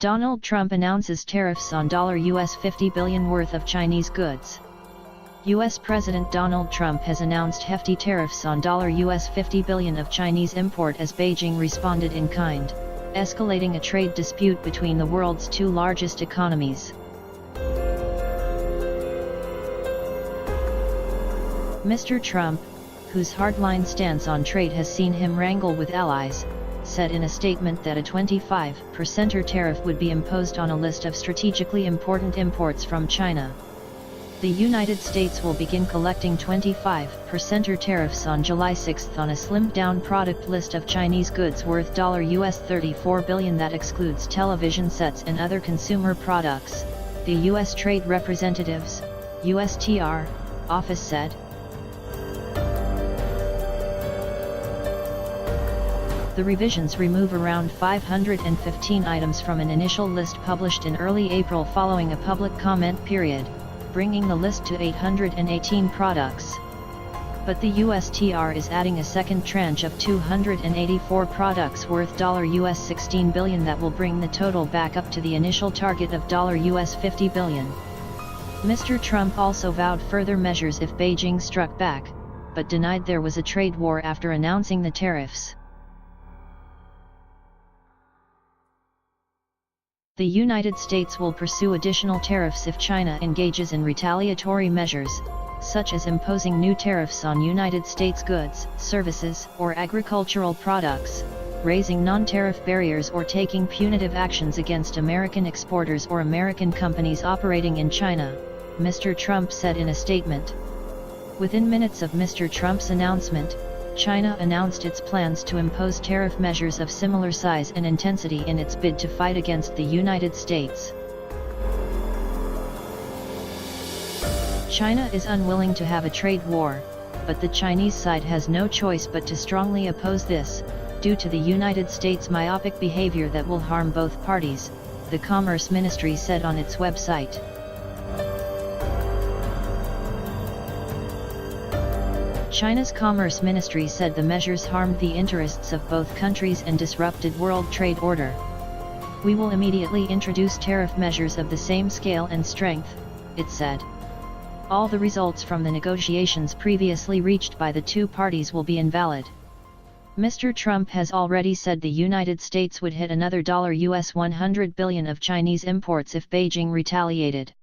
Donald Trump announces tariffs on $50 billion worth of Chinese goods. U.S. President Donald Trump has announced hefty tariffs on $50 billion of Chinese import as Beijing responded in kind, escalating a trade dispute between the world's two largest economies. Mr. Trump, whose hardline stance on trade has seen him wrangle with allies, said in a statement that a 25% tariff would be imposed on a list of strategically important imports from China. The United States will begin collecting 25% tariffs on July 6 on a slimmed-down product list of Chinese goods worth $34 billion that excludes television sets and other consumer products, the U.S. Trade Representative's USTR office said. The revisions remove around 515 items from an initial list published in early April following a public comment period, bringing the list to 818 products. But the USTR is adding a second tranche of 284 products worth $16 billion that will bring the total back up to the initial target of $50 billion. Mr. Trump also vowed further measures if Beijing struck back, but denied there was a trade war after announcing the tariffs. The United States will pursue additional tariffs if China engages in retaliatory measures, such as imposing new tariffs on United States goods, services, or agricultural products, raising non-tariff barriers or taking punitive actions against American exporters or American companies operating in China, Mr. Trump said in a statement. Within minutes of Mr. Trump's announcement, China announced its plans to impose tariff measures of similar size and intensity in its bid to fight against the United States. China is unwilling to have a trade war, but the Chinese side has no choice but to strongly oppose this, due to the United States' myopic behavior that will harm both parties, the Commerce Ministry said on its website. China's Commerce Ministry said the measures harmed the interests of both countries and disrupted world trade order. We will immediately introduce tariff measures of the same scale and strength, it said. All the results from the negotiations previously reached by the two parties will be invalid. Mr. Trump has already said the United States would hit another $100 billion of Chinese imports if Beijing retaliated.